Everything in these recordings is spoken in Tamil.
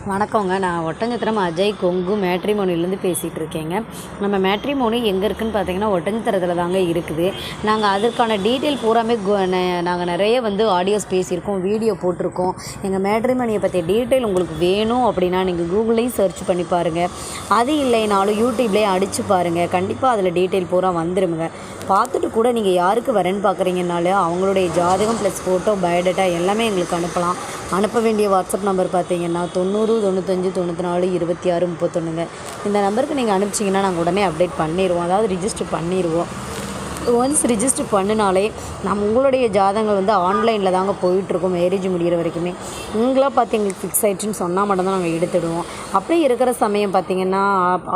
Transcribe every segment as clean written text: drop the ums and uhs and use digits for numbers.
வணக்கங்க. நான் ஒட்டஞ்சத்திரம் அஜய் கொங்கு மேட்ரிமோனிலேருந்து பேசிகிட்டு இருக்கேங்க. நம்ம மேட்ரிமோனி எங்கே இருக்குதுன்னு பார்த்தீங்கன்னா ஒட்டஞ்சத்திரத்தில் தாங்க இருக்குது. நாங்கள் அதற்கான டீட்டெயில் பூராமே நாங்கள் நிறைய ஆடியோஸ் பேசியிருக்கோம், வீடியோ போட்டிருக்கோம். எங்கள் மேட்ரிமோனியை பற்றிய டீட்டெயில் உங்களுக்கு வேணும் அப்படின்னா நீங்கள் கூகுள்லேயும் சர்ச் பண்ணி பாருங்கள். அது இல்லைனாலும் யூடியூப்லேயே அடித்து பாருங்கள். கண்டிப்பாக அதில் டீட்டெயில் பூரா வந்துடுங்க. பார்த்துட்டு கூட நீங்கள் யாருக்கு வரேன்னு பார்க்குறீங்கனாலும் அவங்களுடைய ஜாதகம் ப்ளஸ் ஃபோட்டோ, பயோடேட்டா எல்லாமே எங்களுக்கு அனுப்பலாம். அனுப்ப வேண்டிய வாட்ஸ்அப் நம்பர் பார்த்தீங்கன்னா 90 95 94 26 31ங்க. இந்த நம்பருக்கு நீங்கள் அனுப்பிச்சிங்கன்னா நாங்கள் உடனே அப்டேட் பண்ணிடுவோம், அதாவது ரிஜிஸ்டர் பண்ணிடுவோம். ஒன்ஸ் ரிஜிஸ்டர் பண்ணினாலே உங்களுடைய ஜாதகங்கள் ஆன்லைனில் தாங்க போயிட்டுருக்கோம் மேரேஜ் முடிகிற வரைக்குமே. நீங்களாக பார்த்து எங்களுக்கு ஃபிக்ஸ் ஆகிடுச்சின்னு சொன்னால் மட்டும்தான் நாங்கள் எடுத்துடுவோம். அப்படியே இருக்கிற சமயம் பார்த்திங்கன்னா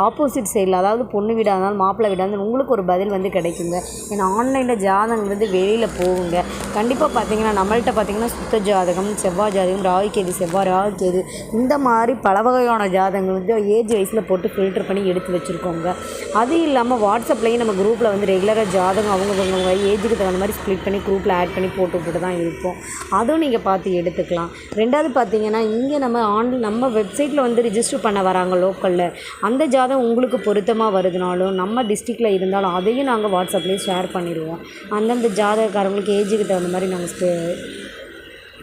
ஆப்போசிட் சைடில், அதாவது பொண்ணு வீடாக இருந்தாலும் மாப்பிள்ளை வீடாக இருந்தாலும் உங்களுக்கு ஒரு பதில் கிடைக்குங்க. ஏன்னா ஆன்லைனில் ஜாதகங்கள் வெளியில் போகுங்க. கண்டிப்பாக பார்த்திங்கன்னா நம்மள்கிட்ட பார்த்திங்கன்னா சுத்த ஜாதகம், செவ்வாய் ஜாதகம், ராகு கேது, செவ்வாய் ராகு கேது, இந்த மாதிரி பல வகையான ஜாதகங்கள் ஏஜ் வயசில் போட்டு ஃபில்டர் பண்ணி எடுத்து வச்சுருக்கோங்க. அது இல்லாமல் வாட்ஸ்அப்லேயும் நம்ம குரூப்பில் ரெகுலராக ஜாதகம் அவங்க ஏஜுக்கு தகுந்த மாதிரி ஸ்ப்ளிட் பண்ணி குரூப்பில் ஆட் பண்ணி போட்டு தான் இருப்போம். அதுவும் நீங்கள் பார்த்து எடுத்துக்கலாம். ரெண்டாவது பார்த்தீங்கன்னா இங்கே நம்ம வெப்சைட்டில் ரிஜிஸ்டர் பண்ண வராங்க லோக்கலில், அந்த ஜாதகம் உங்களுக்கு பொருத்தமாக வருதுனாலும் நம்ம டிஸ்ட்ரிக்டில் இருந்தாலும் அதையும் நாங்கள் வாட்ஸ்அப்லேயே ஷேர் பண்ணிடுவோம். அந்தந்த ஜாதகக்காரங்களுக்கு ஏஜுக்கு தகுந்த மாதிரி நாங்கள்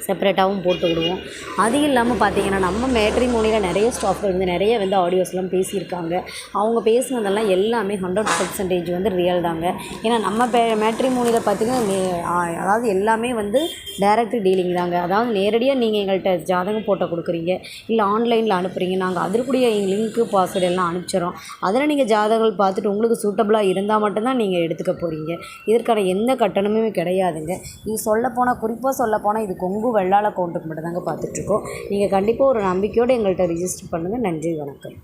செப்பரேட்டாகவும் போட்டு விடுவோம். அது இல்லாமல் பார்த்தீங்கன்னா நம்ம மேட்ரிமோனியில் நிறைய ஸ்டாஃப்கள் நிறைய ஆடியோஸ்லாம் பேசியிருக்காங்க. அவங்க பேசுனதெல்லாம் எல்லாமே 100% ரியல் தாங்க. ஏன்னா நம்ம மேட்ரிமோனியில் பார்த்திங்கன்னா அதாவது எல்லாமே டைரக்ட் டீலிங் தாங்க. அதாவது நேரடியாக நீங்கள் எங்கள்கிட்ட ஜாதகம் போட்டோ கொடுக்குறீங்க, இல்லை ஆன்லைனில் அனுப்புகிறீங்க, நாங்கள் அதற்குரிய லிங்க்கு பாஸ்வேர்டு எல்லாம் அனுப்பிச்சிடறோம். அதில் நீங்கள் ஜாதகங்கள் பார்த்துட்டு உங்களுக்கு சூட்டபுளாக இருந்தால் மட்டும்தான் நீங்கள் எடுத்துக்க போகிறீங்க. இதற்கான எந்த கட்டணமுமே கிடையாதுங்க. இது குறிப்பாக சொல்லப்போனால் இது கொங்கு வெள்ளாள கவுண்ட்டுக்கு மட்டும் தாங்க பார்த்துட்ருக்கோம். நீங்கள் கண்டிப்பாக ஒரு நம்பிக்கையோடு எங்கள்கிட்ட ரிஜிஸ்டர் பண்ணுங்கள். நன்றி, வணக்கம்.